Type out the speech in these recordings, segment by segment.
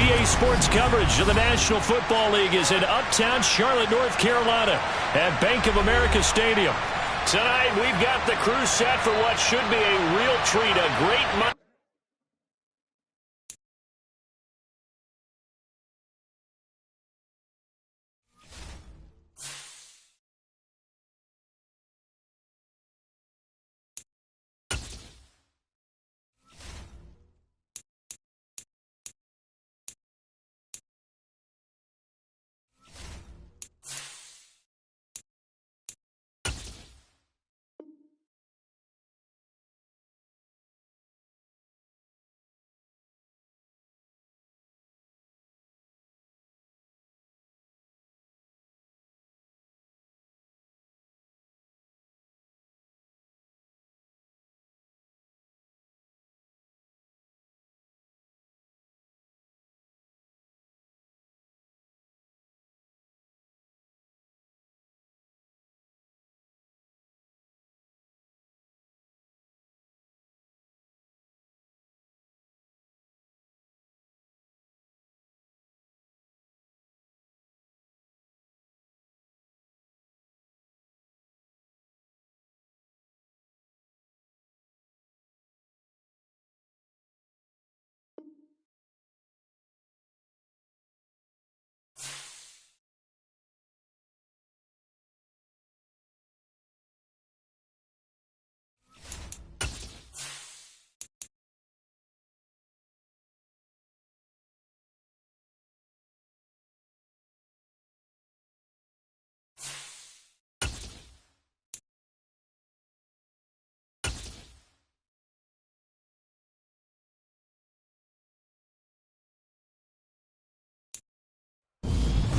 EA Sports coverage of the National Football League is in uptown Charlotte, North Carolina at Bank of America Stadium. Tonight, we've got the crew set for what should be a real treat, a great Monday.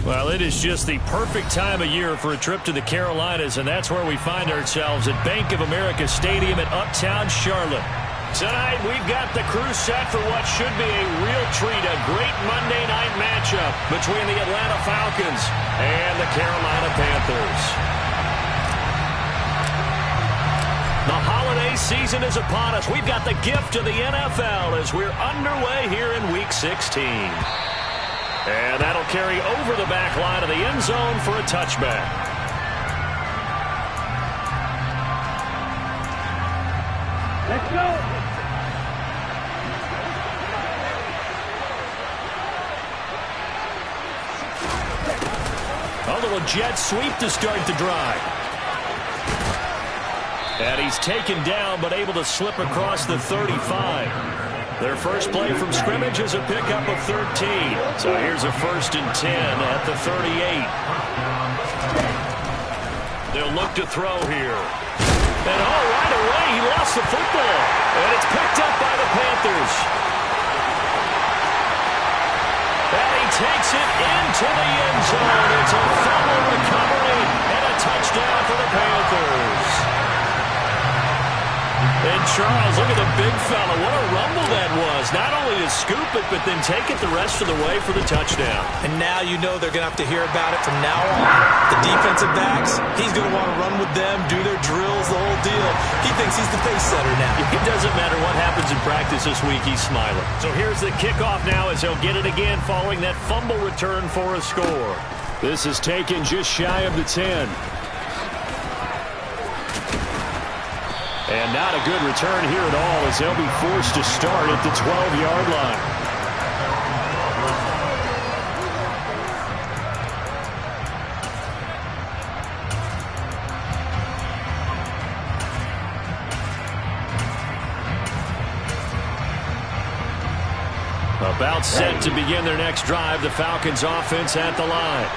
Well, it is just the perfect time of year for a trip to the Carolinas, and that's where we find ourselves at Bank of America Stadium in uptown Charlotte. Tonight, we've got the crew set for what should be a real treat, a great Monday night matchup between the Atlanta Falcons and the Carolina Panthers. The holiday season is upon us. We've got the gift of the NFL as we're underway here in Week 16. And that'll carry over the back line of the end zone for a touchback. Let's go. A little jet sweep to start the drive. And he's taken down but able to slip across the 35. Their first play from scrimmage is a pickup of 13. So here's a 1st and 10 at the 38. They'll look to throw here. And right away, he lost the football. And it's picked up by the Panthers. And he takes it into the end zone. It's a fumble recovery and a touchdown for the Panthers. And Charles, look at the big fella. What a rumble that was. Not only to scoop it, but then take it the rest of the way for the touchdown. And now you know they're going to have to hear about it from now on. The defensive backs, he's going to want to run with them, do their drills, the whole deal. He thinks he's the pace setter now. It doesn't matter what happens in practice this week, he's smiling. So here's the kickoff now as he'll get it again following that fumble return for a score. This is taken just shy of the 10. And not a good return here at all as they'll be forced to start at the 12-yard line. About set to begin their next drive, the Falcons offense at the line.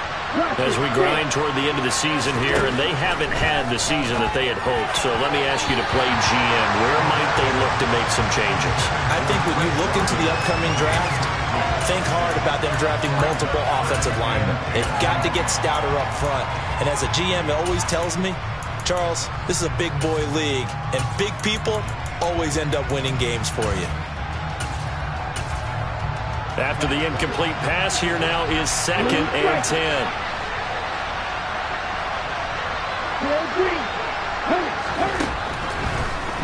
As we grind toward the end of the season here, and they haven't had the season that they had hoped. So let me ask you to play GM. Where might they look to make some changes? I think when you look into the upcoming draft, think hard about them drafting multiple offensive linemen. They've got to get stouter up front. And as a GM, it always tells me, Charles, this is a big boy league, and big people always end up winning games for you. After the incomplete pass, here now is 2nd and 10.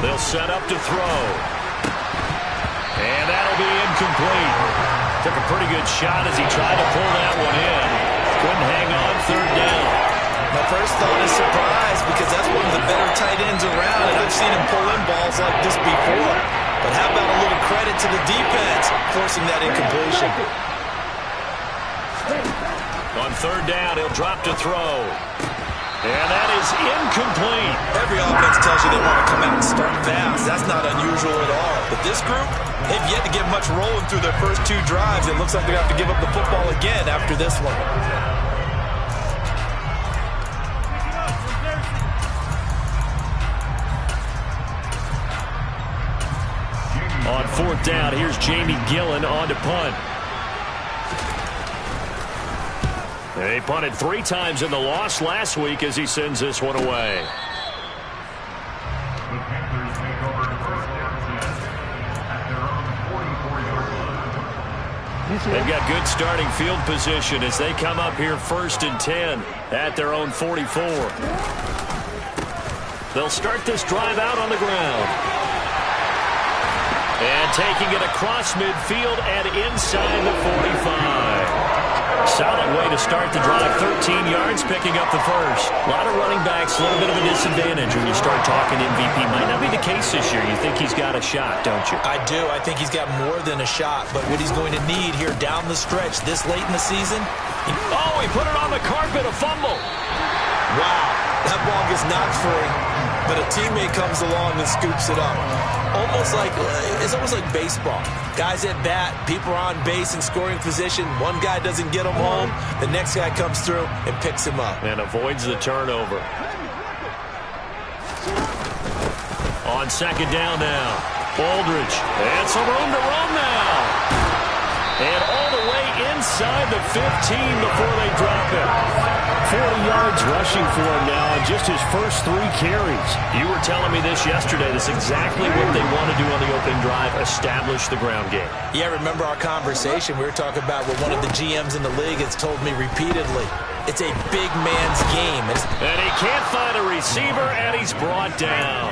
They'll set up to throw. And that'll be incomplete. Took a pretty good shot as he tried to pull that one in. Couldn't hang on third down. My first thought is surprise because that's one of the better tight ends around, and I've seen him pull in balls like this before. But how about a little credit to the defense forcing that incompletion? On third down, he'll drop to throw. And that is incomplete. Every offense tells you they want to come out and start fast. That's not unusual at all. But this group, they've yet to get much rolling through their first two drives. It looks like they're going to have to give up the football again after this one. On fourth down, here's Jamie Gillen on to punt. They punted 3 times in the loss last week as he sends this one away. The Panthers take over first down at their own 44-yard line. They've got good starting field position as they come up here 1st and 10 at their own 44. They'll start this drive out on the ground. And taking it across midfield and inside the 45. Solid way to start the drive. 13 yards, picking up the first. A lot of running backs, a little bit of a disadvantage when you start talking MVP. Might not be the case this year. You think he's got a shot, don't you? I do. I think he's got more than a shot. But what he's going to need here down the stretch this late in the season. He put it on the carpet, a fumble. Wow, that ball gets knocked free, but a teammate comes along and scoops it up. It's almost like baseball. Guys at bat, people are on base in scoring position. One guy doesn't get him home. The next guy comes through and picks him up. And avoids the turnover. On second down now. Aldridge. And some room to run now. And all the way inside the 15 before they drop it. 40 yards rushing for him now on just his first 3 carries. You were telling me this yesterday. That's exactly what they want to do on the opening drive, establish the ground game. Yeah, remember our conversation? We were talking about what one of the GMs in the league has told me repeatedly. It's a big man's game. And he can't find a receiver, and he's brought down.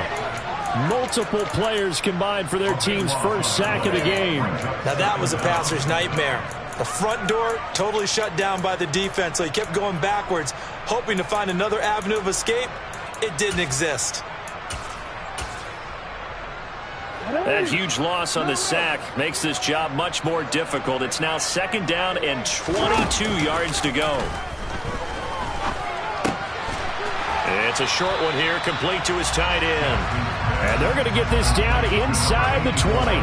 Multiple players combined for their team's first sack of the game. Now that was a passer's nightmare. The front door totally shut down by the defense, so he kept going backwards, hoping to find another avenue of escape. It didn't exist. That huge loss on the sack makes this job much more difficult. It's now second down and 22 yards to go. It's a short one here, complete to his tight end. And they're going to get this down inside the 20.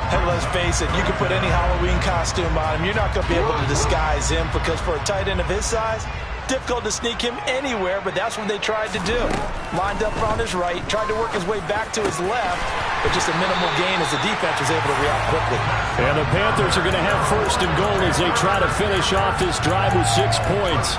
And let's face it, you can put any Halloween costume on him. You're not going to be able to disguise him because for a tight end of his size, difficult to sneak him anywhere, but that's what they tried to do. Lined up on his right, tried to work his way back to his left, but just a minimal gain as the defense was able to react quickly. And the Panthers are going to have first and goal as they try to finish off this drive with 6 points.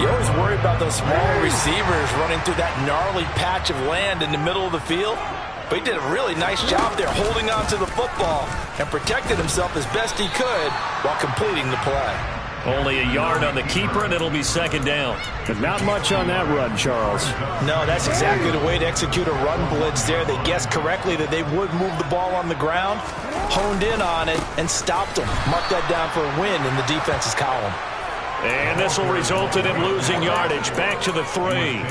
You always worry about those smaller receivers running through that gnarly patch of land in the middle of the field. But he did a really nice job there holding on to the football and protected himself as best he could while completing the play. Only a yard on the keeper, and it'll be second down. But not much on that run, Charles. No, that's exactly the way to execute a run blitz there. They guessed correctly that they would move the ball on the ground, honed in on it, and stopped them. Marked that down for a win in the defense's column. And this will result in him losing yardage. Back to the 3.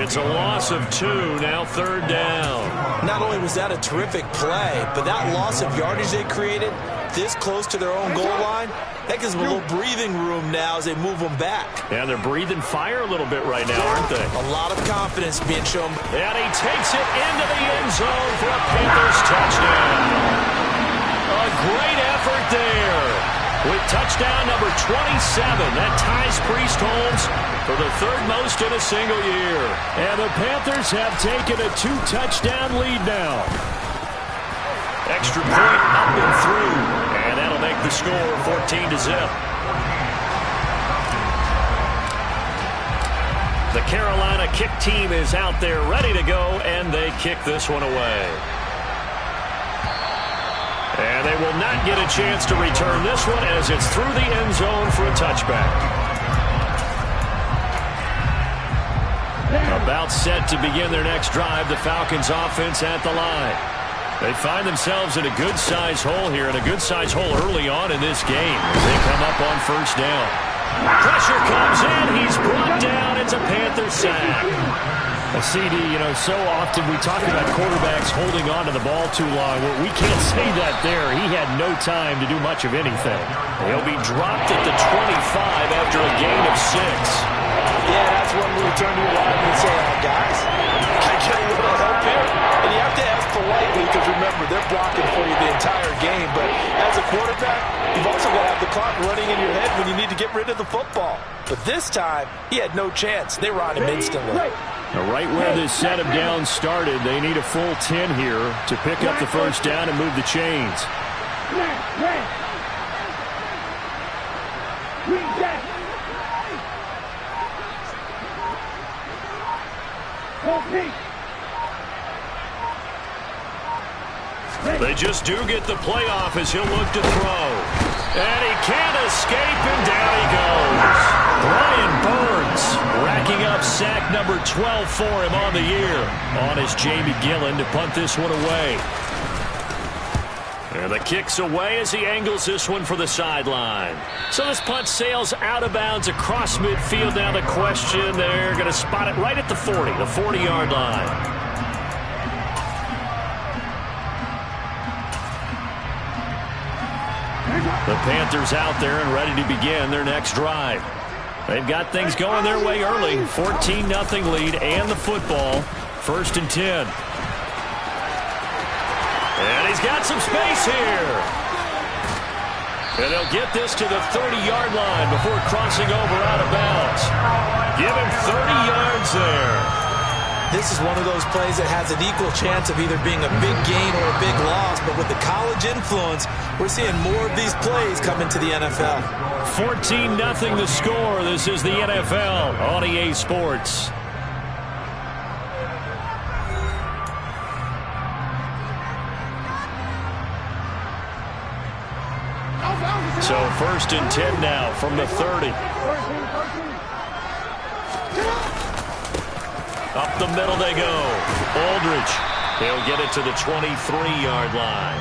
It's a loss of 2, now third down. Not only was that a terrific play, but that loss of yardage they created this close to their own goal line, that gives them a little breathing room now as they move them back. And they're breathing fire a little bit right now, aren't they? A lot of confidence being shown. And he takes it into the end zone for a Panthers touchdown. A great effort there. With touchdown number 27, that ties Priest Holmes for the 3rd most in a single year. And the Panthers have taken a 2-touchdown lead now. Extra point up and through. And that'll make the score 14-0. The Carolina kick team is out there ready to go, and they kick this one away. And they will not get a chance to return this one as it's through the end zone for a touchback. About set to begin their next drive, the Falcons offense at the line. They find themselves in a good-sized hole here, and a good-sized hole early on in this game as they come up on first down. Pressure comes in. He's brought down. It's a Panther sack. A CD, so often we talk about quarterbacks holding on to the ball too long. Well, we can't say that there. He had no time to do much of anything. He'll be dropped at the 25 after a gain of 6. Yeah, that's when we turn to your lineman and say, guys, can I get a little help here? And you have to ask politely because, remember, they're blocking for you the entire game. But as a quarterback, you've also got to have the clock running in your head when you need to get rid of the football. But this time, he had no chance. They were on him instantly. Right where this set him down started, they need a full 10 here to pick up the first down and move the chains. They just do get the playoff as he'll look to throw. And he can't escape, and down he goes. Brian Burns racking up sack number 12 for him on the year. On is Jamie Gillen to punt this one away. And the kick's away as he angles this one for the sideline. So this punt sails out of bounds across midfield. Now the question, they're going to spot it right at the 40, the 40-yard line. The Panthers out there and ready to begin their next drive. They've got things going their way early. 14-0 lead and the football. 1st and 10. And he's got some space here. And they'll get this to the 30-yard line before crossing over out of bounds. Give him 30 yards there. This is one of those plays that has an equal chance of either being a big gain or a big loss. But with the college influence, we're seeing more of these plays come into the NFL. 14-0 the score. This is the NFL on EA Sports. So 1st and 10 now from the 30. Up the middle they go. Aldridge. He'll get it to the 23-yard line.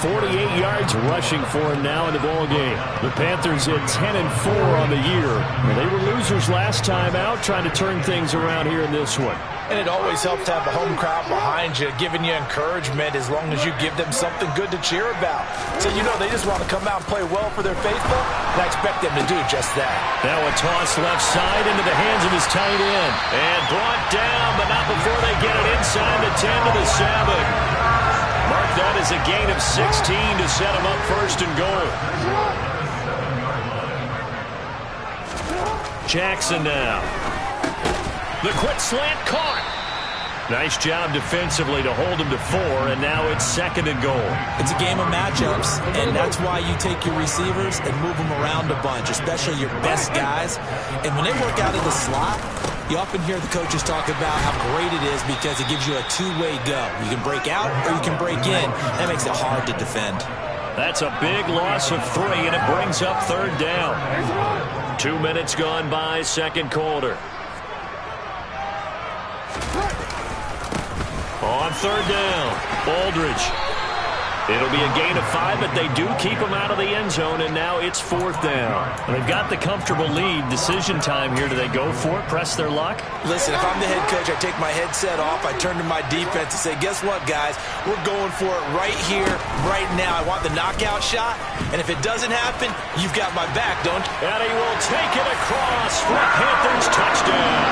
48 yards rushing for him now in the ballgame. The Panthers at 10-4 on the year. They were losers last time out, trying to turn things around here in this one. And it always helps to have the home crowd behind you, giving you encouragement as long as you give them something good to cheer about. So they just want to come out and play well for their faithful, and I expect them to do just that. Now a toss left side into the hands of his tight end. And brought down, but not before they get it inside the 10 to the 7. Mark that as a gain of 16 to set him up 1st and goal. Jackson now. The quick slant caught. Nice job defensively to hold him to 4, and now it's 2nd and goal. It's a game of matchups, and that's why you take your receivers and move them around a bunch, especially your best guys. And when they work out of the slot, you often hear the coaches talk about how great it is because it gives you a two-way go. You can break out or you can break in. That makes it hard to defend. That's a big loss of 3, and it brings up 3rd down. 2 minutes gone by, 2nd quarter. On 3rd down, Aldridge. It'll be a gain of 5, but they do keep him out of the end zone, and now it's 4th down. They've got the comfortable lead. Decision time here. Do they go for it, press their luck? Listen, if I'm the head coach, I take my headset off. I turn to my defense and say, guess what, guys? We're going for it right here, right now. I want the knockout shot, and if it doesn't happen, you've got my back, don't you? And he will take it across for a Panthers touchdown.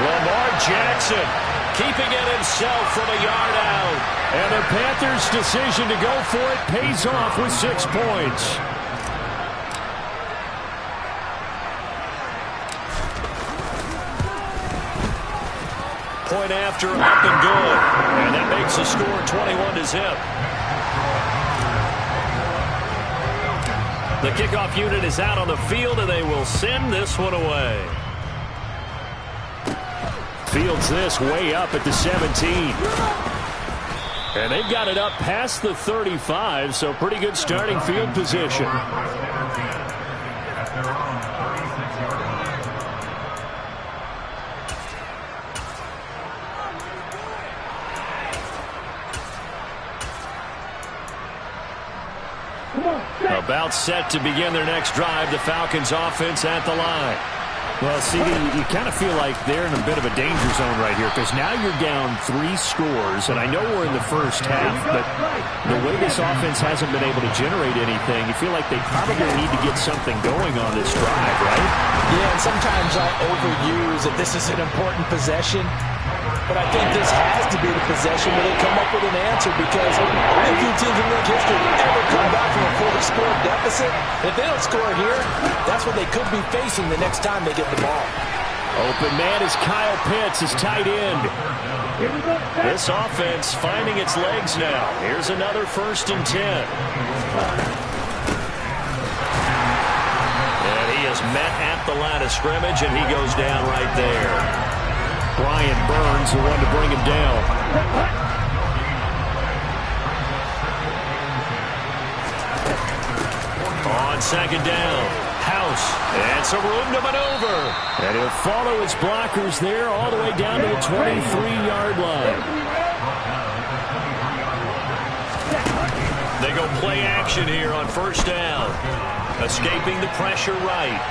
Lamar Jackson keeping it himself from a yard out. And the Panthers' decision to go for it pays off with 6 points. Point after, up and good. And that makes the score 21-0. The kickoff unit is out on the field, and they will send this one away. Fields this way up at the 17. And they've got it up past the 35, so pretty good starting field position. About set to begin their next drive, the Falcons offense at the line. Well, CD, you kind of feel like they're in a bit of a danger zone right here because now you're down 3 scores, and I know we're in the first half, but the way this offense hasn't been able to generate anything, you feel like they probably need to get something going on this drive, right? Yeah, and sometimes I overuse that this is an important possession, but I think this has to be the possession where they come up with an answer because very few teams in league history ever come back from a 4-score deficit. And if they don't score here, that's what they could be facing the next time they get the ball. Open man is Kyle Pitts, his tight end. This offense finding its legs now. Here's another 1st and 10. And he is met at the line of scrimmage, and he goes down right there. Brian Burns, the one to bring him down. On 2nd down, House. And some room to maneuver. And he'll follow his blockers there all the way down to the 23-yard line. They go play action here on 1st down. Escaping the pressure right.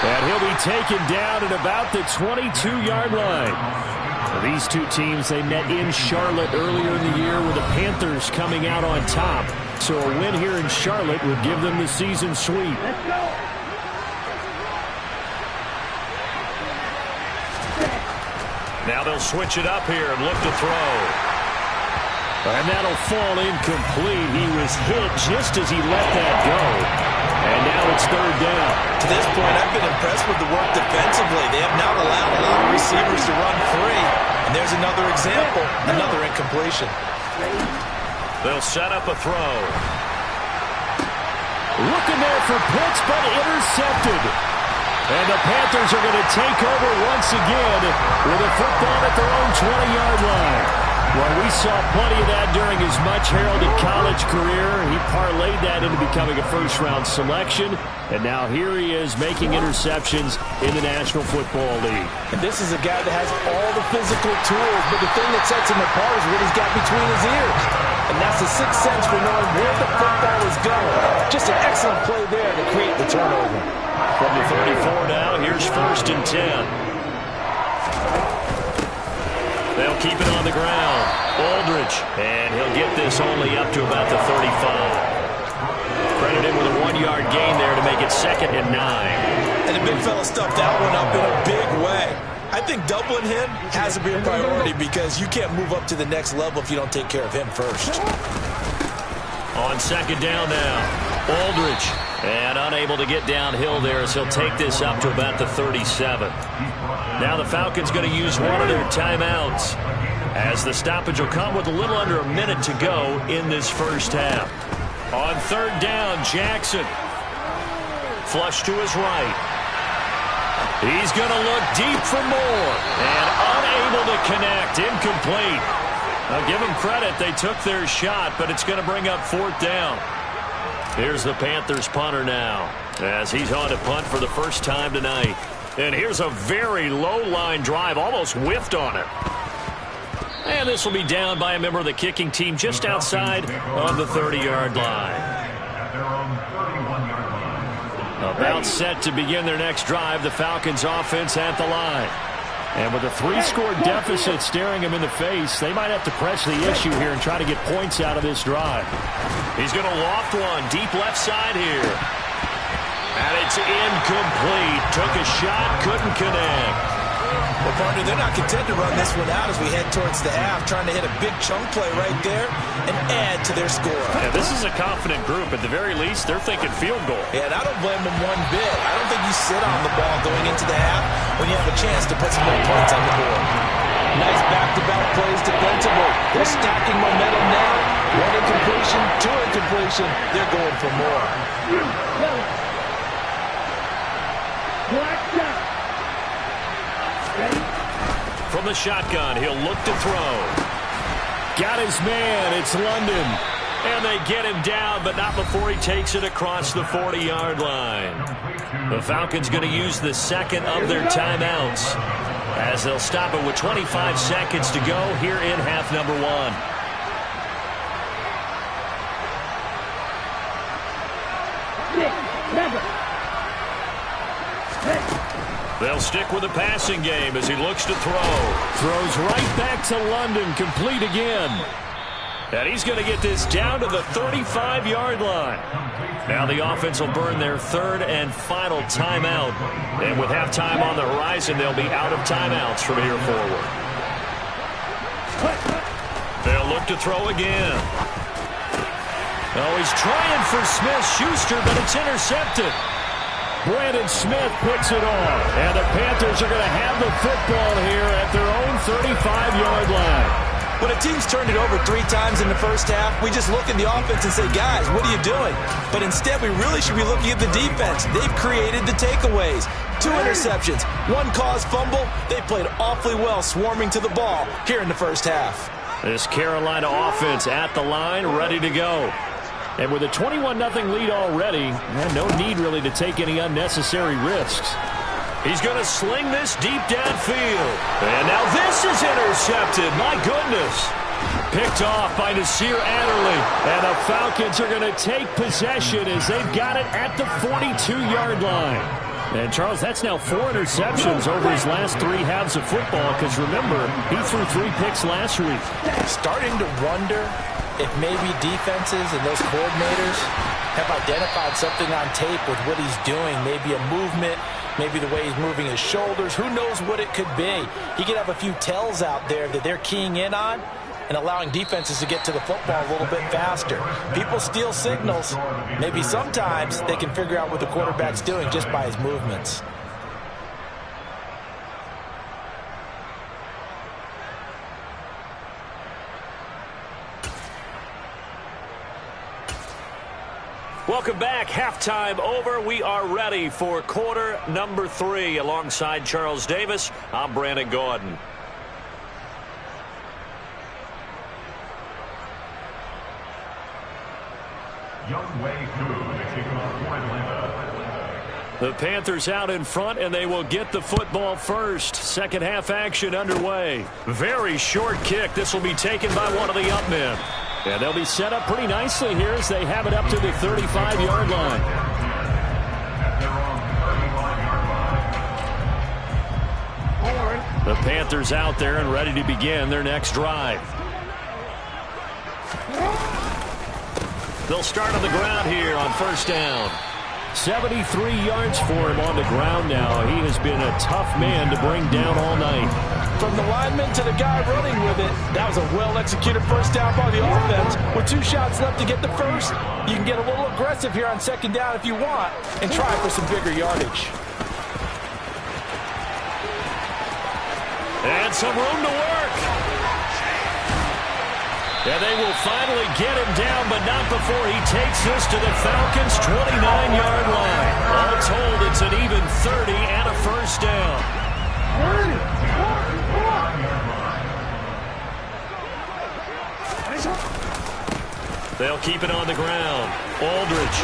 And he'll be taken down at about the 22-yard line. Now, these two teams, they met in Charlotte earlier in the year with the Panthers coming out on top. So a win here in Charlotte would give them the season sweep. Now they'll switch it up here and look to throw. And that'll fall incomplete. He was hit just as he let that go. And now it's 3rd down. To this point, I've been impressed with the work defensively. They have now allowed a lot of receivers to run free. And there's another example, another incompletion. They'll set up a throw. Looking there for Pitts, but intercepted. And the Panthers are going to take over once again with a football at their own 20-yard line. Well, we saw plenty of that during his much-heralded college career. He parlayed that into becoming a first-round selection, and now here he is making interceptions in the National Football League. And this is a guy that has all the physical tools, but the thing that sets him apart is what he's got between his ears. And that's the sixth sense for knowing where the football is going. Just an excellent play there to create the turnover. From the 34 now, here's 1st and 10. They'll keep it on the ground. Aldridge, and he'll get this only up to about the 35. Credited with a 1-yard gain there to make it 2nd and 9. And the big fella stuffed that one up in a big way. I think doubling him has to be a priority because you can't move up to the next level if you don't take care of him first. On 2nd down now, Aldridge, and unable to get downhill there as he'll take this up to about the 37. Now the Falcons going to use one of their timeouts as the stoppage will come with a little under a minute to go in this first half. On 3rd down, Jackson. Flush to his right. He's going to look deep for more and unable to connect. Incomplete. I'll give them credit. They took their shot, but it's going to bring up 4th down. Here's the Panthers punter now as he's on to punt for the first time tonight. And here's a very low-line drive, almost whiffed on it. And this will be down by a member of the kicking team just outside of the 30-yard line. About set to begin their next drive, the Falcons offense at the line. And with a 3-score deficit staring them in the face, they might have to press the issue here and try to get points out of this drive. He's going to loft one deep left side here. And it's incomplete. Took a shot, couldn't connect. Well, partner, they're not content to run this one out as we head towards the half, trying to hit a big chunk play right there and add to their score. Yeah, this is a confident group. At the very least, they're thinking field goal. Yeah, and I don't blame them one bit. I don't think you sit on the ball going into the half when you have a chance to put some more points on the board. Nice back-to-back plays defensively. They're stacking momentum now. 1 incompletion, 2 incompletion. They're going for more. From the shotgun, he'll look to throw. Got his man. It's London. And they get him down, but not before he takes it across the 40-yard line. The Falcons going to use the second of their timeouts as they'll stop it with 25 seconds to go here in half number 1. They'll stick with the passing game as he looks to throw. Throws right back to London, complete again. And he's going to get this down to the 35-yard line. Now the offense will burn their third and final timeout. And with halftime on the horizon, they'll be out of timeouts from here forward. They'll look to throw again. Oh, he's trying for Smith-Schuster, but it's intercepted. Brandon Smith picks it off. And the Panthers are going to have the football here at their own 35-yard line. When a team's turned it over 3 times in the first half, we just look at the offense and say, guys, what are you doing? But instead, we really should be looking at the defense. They've created the takeaways. 2 interceptions, 1 caused fumble. They played awfully well swarming to the ball here in the first half. This Carolina offense at the line, ready to go. And with a 21-0 lead already, no need really to take any unnecessary risks. He's going to sling this deep downfield. And now this is intercepted. My goodness. Picked off by Nasir Adderley. And the Falcons are going to take possession as they've got it at the 42-yard line. And, Charles, that's now 4 interceptions over his last 3 halves of football because, remember, he threw 3 picks last week. Starting to wonder if maybe defenses and those coordinators have identified something on tape with what he's doing, maybe a movement, maybe the way he's moving his shoulders. Who knows what it could be? He could have a few tells out there that they're keying in on and allowing defenses to get to the football a little bit faster. People steal signals. Maybe sometimes they can figure out what the quarterback's doing just by his movements. Welcome back. Halftime over. We are ready for quarter number 3. Alongside Charles Davis, I'm Brandon Gordon. The Panthers out in front, and they will get the football first. Second half action underway. Very short kick. This will be taken by one of the up men. And they'll be set up pretty nicely here as they have it up to the 35-yard line. The Panthers out there and ready to begin their next drive. They'll start on the ground here on first down. 73 yards for him on the ground now. He has been a tough man to bring down all night. From the lineman to the guy running with it, that was a well-executed first down by the offense. With 2 shots left to get the first, you can get a little aggressive here on second down if you want and try for some bigger yardage. And some room to work. And they will finally get him down, but not before he takes this to the Falcons' 29-yard line. All told, it's an even 30 and a first down. They'll keep it on the ground. Aldridge.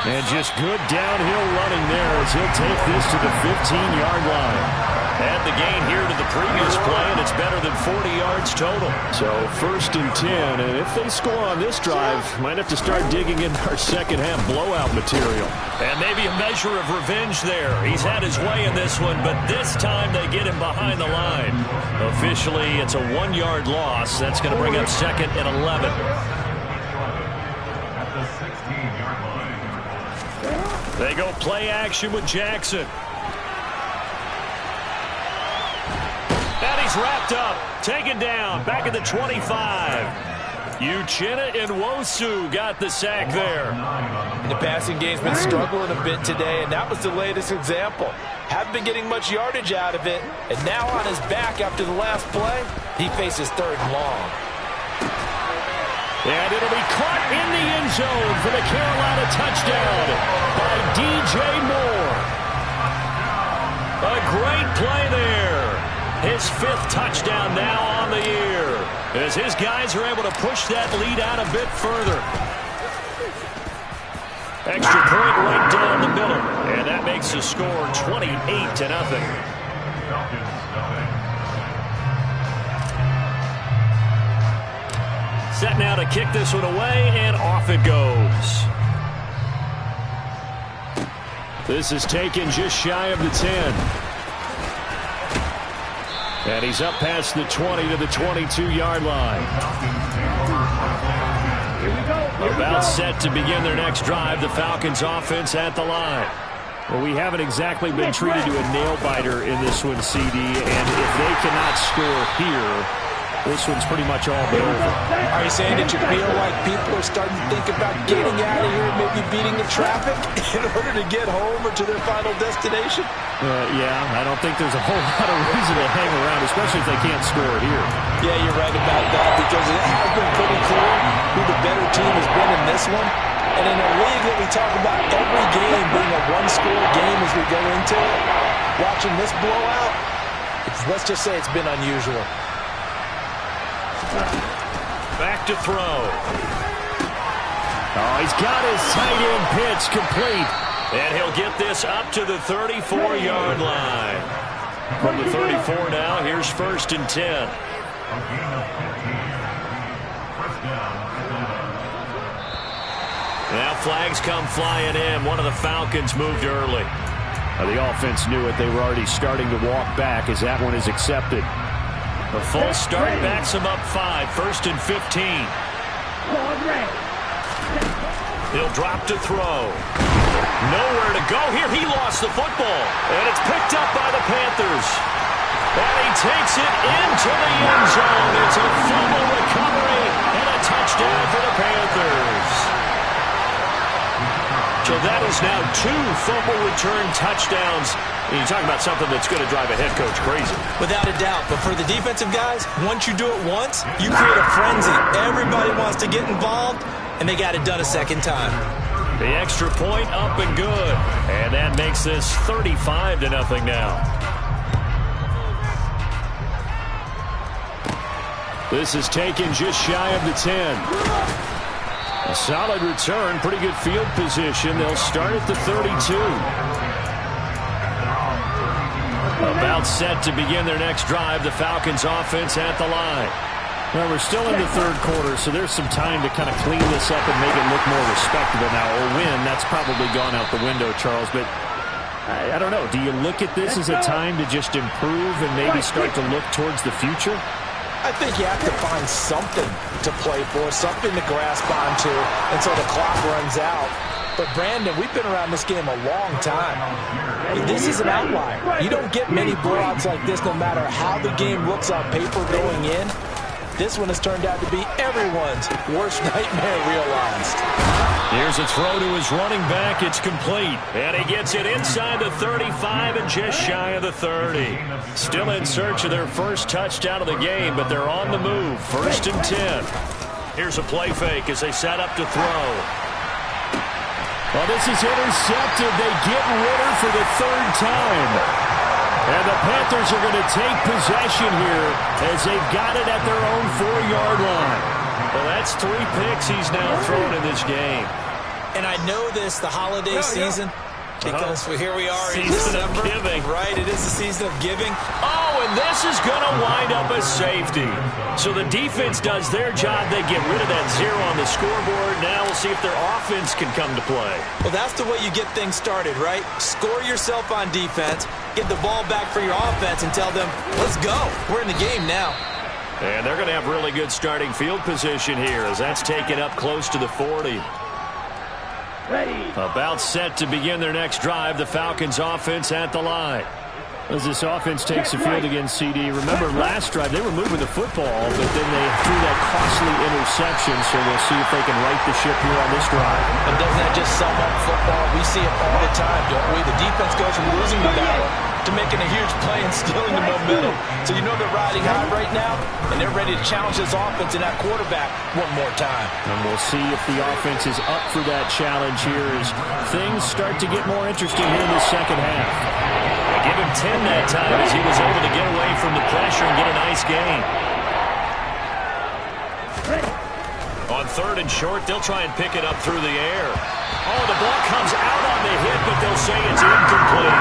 And just good downhill running there as he'll take this to the 15-yard line. Add the gain here to the previous play, and it's better than 40 yards total. So first and 10, and if they score on this drive, might have to start digging into our second half blowout material. And maybe a measure of revenge there. He's had his way in this one, but this time they get him behind the line. Officially, it's a 1-yard loss. That's going to bring up second and 11. They go play action with Jackson. And he's wrapped up, taken down, back at the 25. Uchenna and Nwosu got the sack there. The passing game's been struggling a bit today, and that was the latest example. Haven't been getting much yardage out of it, and now on his back after the last play, he faces third and long. And it'll be caught in the end zone for the Carolina touchdown by DJ Moore. A great play there. His 5th touchdown now on the year as his guys are able to push that lead out a bit further. Extra point right down the middle, and that makes the score 28-0. Set now to kick this one away, and off it goes. This is taken just shy of the 10. And he's up past the 20 to the 22-yard line. About set to begin their next drive. The Falcons offense at the line. Well, we haven't exactly been treated to a nail-biter in this one, CD. And if they cannot score here, this one's pretty much all but over. Are you saying that you feel like people are starting to think about getting out of here, maybe beating the traffic in order to get home or to their final destination? Yeah, I don't think there's a whole lot of reason to hang around, especially if they can't score here. Yeah, you're right about that, because it has been pretty clear who the better team has been in this one. And in a league that we talk about every game being a one-score game as we go into it, watching this blowout, let's just say it's been unusual. Back to throw. Oh, he's got his tight end pitch complete. And he'll get this up to the 34-yard line. From the 34 now, here's 1st and 10. Now flags come flying in. One of the Falcons moved early. The offense knew it. They were already starting to walk back as that one is accepted. A full start backs him up 5. 1st and 15. He'll drop to throw. Nowhere to go here. He lost the football. And it's picked up by the Panthers. And he takes it into the end zone. It's a fumble recovery and a touchdown for the Panthers. So that is now 2 fumble return touchdowns. And you talk about something that's going to drive a head coach crazy. Without a doubt. But for the defensive guys, once you do it once, you create a frenzy. Everybody wants to get involved, and they got it done a second time. The extra point up and good. And that makes this 35-0 now. This is taken just shy of the 10. A solid return, pretty good field position. They'll start at the 32. About set to begin their next drive. The Falcons offense at the line. Well, we're still in the 3rd quarter, so there's some time to kind of clean this up and make it look more respectable now. A win, that's probably gone out the window, Charles. But I don't know. Do you look at this as a time to just improve and maybe start to look towards the future? I think you have to find something to play for, something to grasp onto until the clock runs out. But, Brandon, we've been around this game a long time. This is an outlier. You don't get many blowouts like this no matter how the game looks on paper going in. This one has turned out to be everyone's worst nightmare realized. Here's a throw to his running back. It's complete. And he gets it inside the 35 and just shy of the 30. Still in search of their first touchdown of the game, but they're on the move. 1st and 10. Here's a play fake as they set up to throw. Well, this is intercepted. They get Ritter for the 3rd time. And the Panthers are going to take possession here as they've got it at their own 4-yard line. Well, that's 3 picks he's now thrown in this game. And I know this, the holiday season, because here we are in Season December. of giving. Right, it is the season of giving. Oh, and this is going to wind up a safety. So the defense does their job. They get rid of that 0 on the scoreboard. Now we'll see if their offense can come to play. Well, that's the way you get things started, right? Score yourself on defense, get the ball back for your offense, and tell them, let's go. We're in the game now. And they're going to have really good starting field position here as that's taken up close to the 40. About set to begin their next drive. The Falcons offense at the line. As this offense takes the field against CD, remember last drive they were moving the football, but then they threw that costly interception, so we'll see if they can right the ship here on this drive. And doesn't that just sum up football? We see it all the time, don't we? The defense goes from losing the battle to making a huge play and stealing the momentum. So you know they're riding high right now, and they're ready to challenge this offense and that quarterback one more time. And we'll see if the offense is up for that challenge here as things start to get more interesting here in the second half. Give him 10 that time as he was able to get away from the pressure and get a nice gain. On 3rd and short, they'll try and pick it up through the air. Oh, the ball comes out on the hit, but they'll say it's incomplete.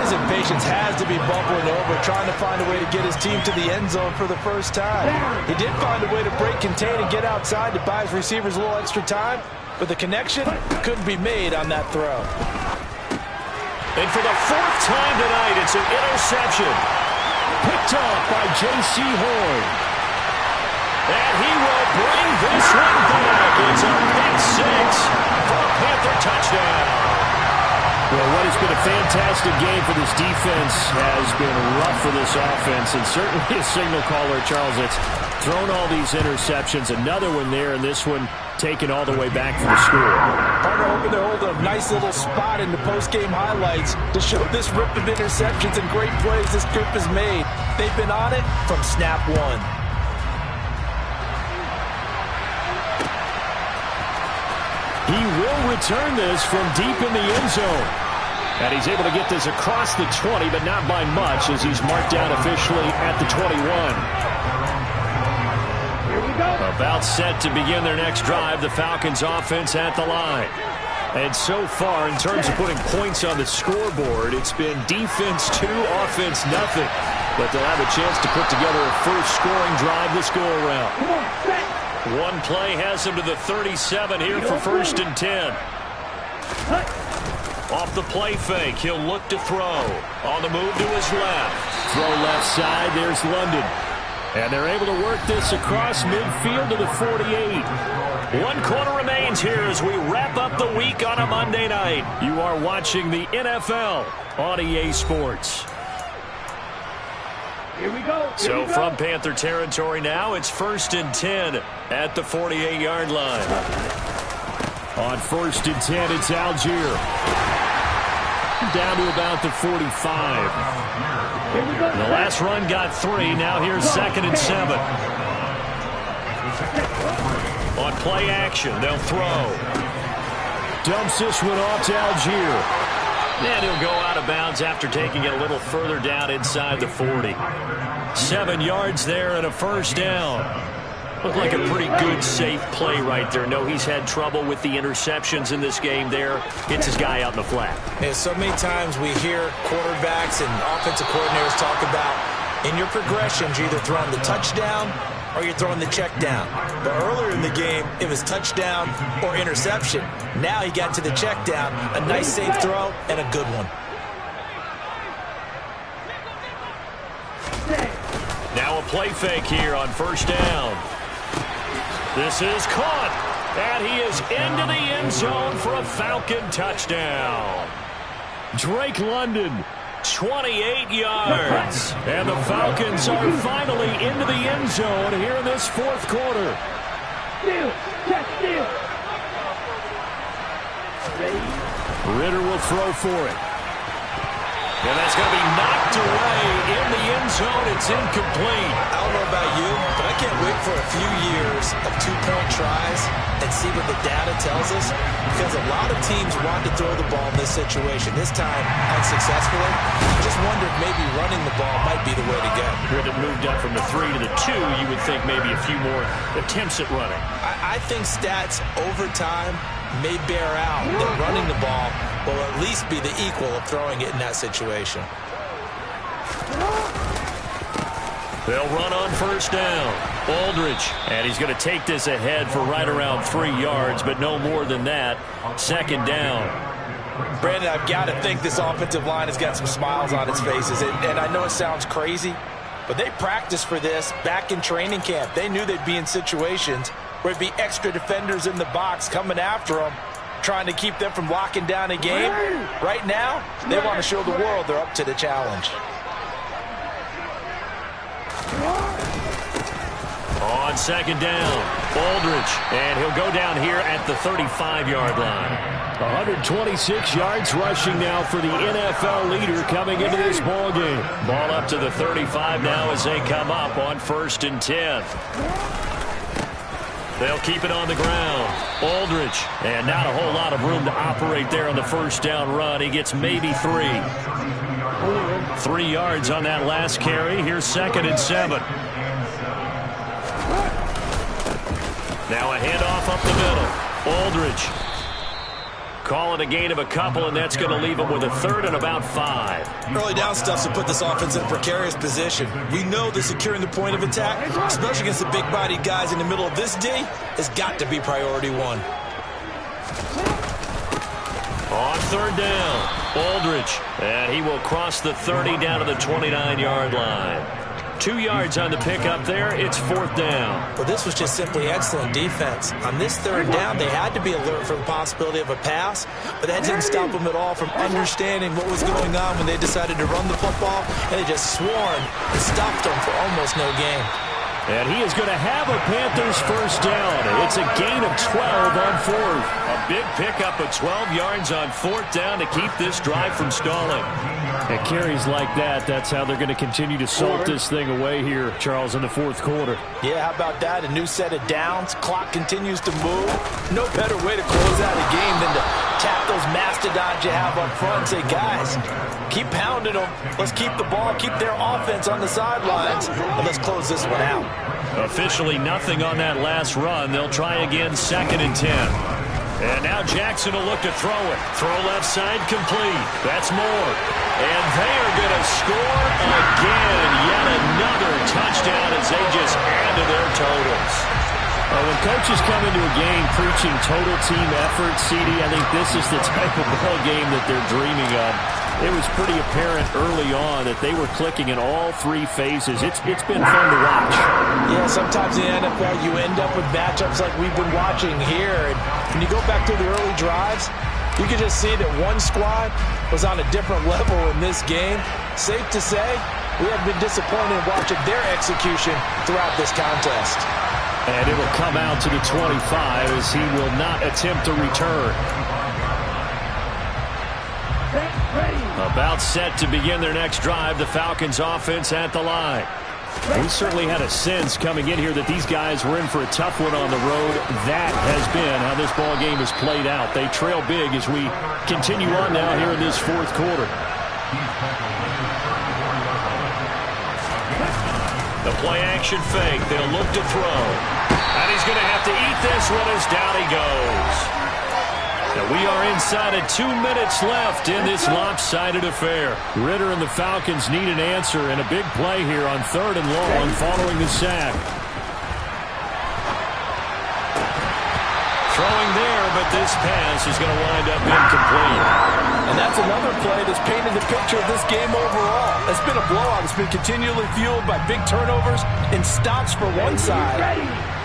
His impatience has to be bubbling over, trying to find a way to get his team to the end zone for the first time. He did find a way to break, contain, and get outside to buy his receivers a little extra time, but the connection couldn't be made on that throw. And for the fourth time tonight, it's an interception. Picked off by J.C. Horn. And he will bring this one back. It's a pick six for a Panther touchdown. Well, what has been a fantastic game for this defense has been rough for this offense, and certainly a signal caller, Charles, that's thrown all these interceptions. Another one there, and this one taken all the way back for the score. Partner hoping to hold a nice little spot in the post-game highlights to show this rip of interceptions and great plays this group has made. They've been on it from snap one. He will return this from deep in the end zone. And he's able to get this across the 20, but not by much, as he's marked down officially at the 21. Here we go. About set to begin their next drive, the Falcons offense at the line. And so far, in terms of putting points on the scoreboard, it's been defense 2, offense nothing. But they'll have a chance to put together a first scoring drive this go-around. Come on, set. One play has him to the 37 here for 1st and 10. Off the play fake, he'll look to throw. On the move to his left. Throw left side, there's London. And they're able to work this across midfield to the 48. 1 quarter remains here as we wrap up the week on a Monday night. You are watching the NFL on EA Sports. Here we go. So from Panther territory now, it's 1st and 10 at the 48-yard line. On 1st and 10, it's Algier. Down to about the 45. The last run got 3. Now here's 2nd and 7. On play action, they'll throw. Dumps this one off to Algier. And he'll go out of bounds after taking it a little further down inside the 40. 7 yards there and a first down. Looked like a pretty good, safe play right there. No, he's had trouble with the interceptions in this game there. Gets his guy out in the flat. And so many times we hear quarterbacks and offensive coordinators talk about in your progressions, you're either throwing the touchdown or you're throwing the check down. But earlier in the game, it was touchdown or interception. Now he got to the check down, a nice safe throw, and a good one. Now a play fake here on first down. This is caught, and he is into the end zone for a Falcon touchdown. Drake London. 28 yards. And the Falcons are finally into the end zone here in this 4th quarter. Steal. Check steal. Ritter will throw for it. And that's going to be knocked away in the end zone. It's incomplete. I don't know about you, but I can't wait for a few years of 2-point tries and see what the data tells us, because a lot of teams want to throw the ball in this situation. This time, unsuccessfully. Just wonder if maybe running the ball might be the way to go. With it moved up from the 3 to the 2, you would think maybe a few more attempts at running. I think stats over time may bear out that running the ball will at least be the equal of throwing it in that situation. They'll run on first down. Aldridge, and he's going to take this ahead for right around 3 yards, but no more than that. 2nd down. Brandon, I've got to think this offensive line has got some smiles on its faces, and I know it sounds crazy, but they practiced for this back in training camp. They knew they'd be in situations where there'd be extra defenders in the box coming after them, trying to keep them from locking down a game. Right now, they want to show the world they're up to the challenge. On 2nd down, Aldridge, and he'll go down here at the 35-yard line. 126 yards rushing now for the NFL leader coming into this ball game. Ball up to the 35 now as they come up on 1st and 10. They'll keep it on the ground. Aldridge, and not a whole lot of room to operate there on the first down run. He gets maybe 3. 3 yards on that last carry. Here's 2nd and 7. Now a handoff up the middle. Aldridge. Call it a gain of a couple, and that's going to leave him with a 3rd and about 5. Early down stuff's to put this offense in a precarious position. We know that securing the point of attack, especially against the big-bodied guys in the middle of this D, has got to be priority 1. On third down, Aldridge. And he will cross the 30 down to the 29-yard line. 2 yards on the pickup there. It's fourth down. Well, this was just simply excellent defense. On this third down, they had to be alert for the possibility of a pass, but that didn't stop them at all from understanding what was going on when they decided to run the football, and they just swarmed and stopped them for almost no gain. And he is going to have a Panthers first down. It's a gain of 12 on fourth. A big pickup of 12 yards on fourth down to keep this drive from stalling. At carries like that, that's how they're going to continue to salt this thing away here, Charles, in the fourth quarter. Yeah, how about that? A new set of downs. Clock continues to move. No better way to close out a game than to tap those mastodons you have up front and say, guys, keep pounding them. Let's keep the ball, keep their offense on the sidelines, and let's close this one out. Officially nothing on that last run. They'll try again, 2nd and 10. And now Jackson will look to throw it. Throw left side complete. That's more. And they are going to score again. Yet another touchdown as they just add to their totals. When coaches come into a game preaching total team effort, CD, I think this is the type of ball game that they're dreaming of. It was pretty apparent early on that they were clicking in all 3 phases. It's been fun to watch. Yeah, sometimes in the NFL you end up with matchups like we've been watching here. And when you go back to the early drives, you can just see that one squad was on a different level in this game. Safe to say, we have been disappointed in watching their execution throughout this contest. And it will come out to the 25 as he will not attempt to return. About set to begin their next drive, the Falcons offense at the line. We certainly had a sense coming in here that these guys were in for a tough one on the road. That has been how this ball game has played out. They trail big as we continue on now here in this fourth quarter. The play action fake. They'll look to throw. And he's going to have to eat this one as down he goes. Now we are inside of 2 minutes left in this lopsided affair. Ritter and the Falcons need an answer and a big play here on 3rd and long following the sack. Throwing there, but this pass is going to wind up incomplete. And that's another play that's painted the picture of this game overall. It's been a blowout. It's been continually fueled by big turnovers and stops for one side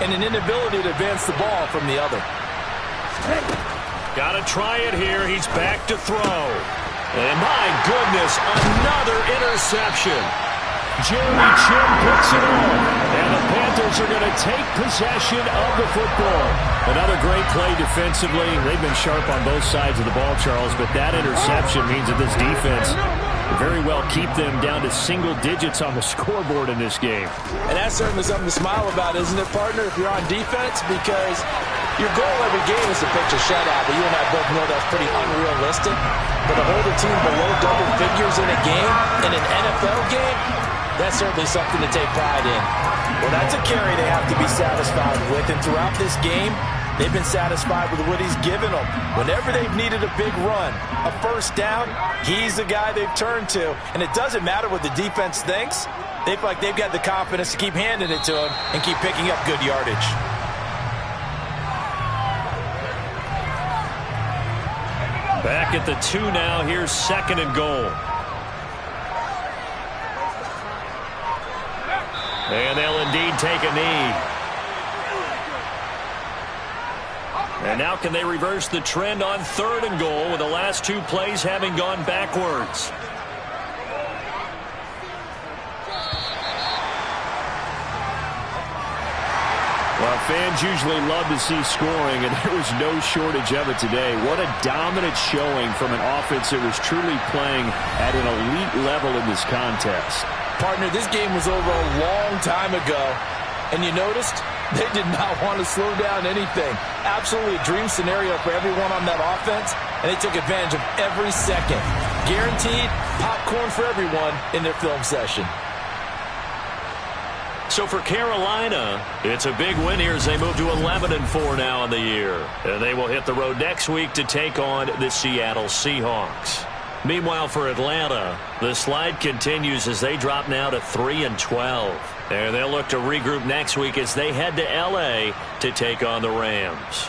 and an inability to advance the ball from the other. Got to try it here. He's back to throw. And my goodness, another interception. Jerry Chin puts it on. And the Panthers are going to take possession of the football. Another great play defensively. They've been sharp on both sides of the ball, Charles, but that interception means that this defense very well keep them down to single digits on the scoreboard in this game. And that's certainly something to smile about, isn't it, partner, if you're on defense? Because your goal every game is to pitch a shutout, but you and I both know that's pretty unrealistic. But to hold a team below double figures in a game, in an NFL game, that's certainly something to take pride in. Well, that's a carry they have to be satisfied with. And throughout this game, they've been satisfied with what he's given them. Whenever they've needed a big run, a first down, he's the guy they've turned to. And it doesn't matter what the defense thinks. They feel like they've got the confidence to keep handing it to him and keep picking up good yardage. Back at the 2 now. Here's 2nd and goal. And they'll indeed take a knee. And now can they reverse the trend on 3rd and goal with the last 2 plays having gone backwards? Well, fans usually love to see scoring, and there was no shortage of it today. What a dominant showing from an offense that was truly playing at an elite level in this contest. Partner, this game was over a long time ago, and you noticed they did not want to slow down anything. Absolutely a dream scenario for everyone on that offense, and they took advantage of every second. Guaranteed popcorn for everyone in their film session. So for Carolina, it's a big win here as they move to 11-4 now in the year. And they will hit the road next week to take on the Seattle Seahawks. Meanwhile, for Atlanta, the slide continues as they drop now to 3-12. And they'll look to regroup next week as they head to L.A. to take on the Rams.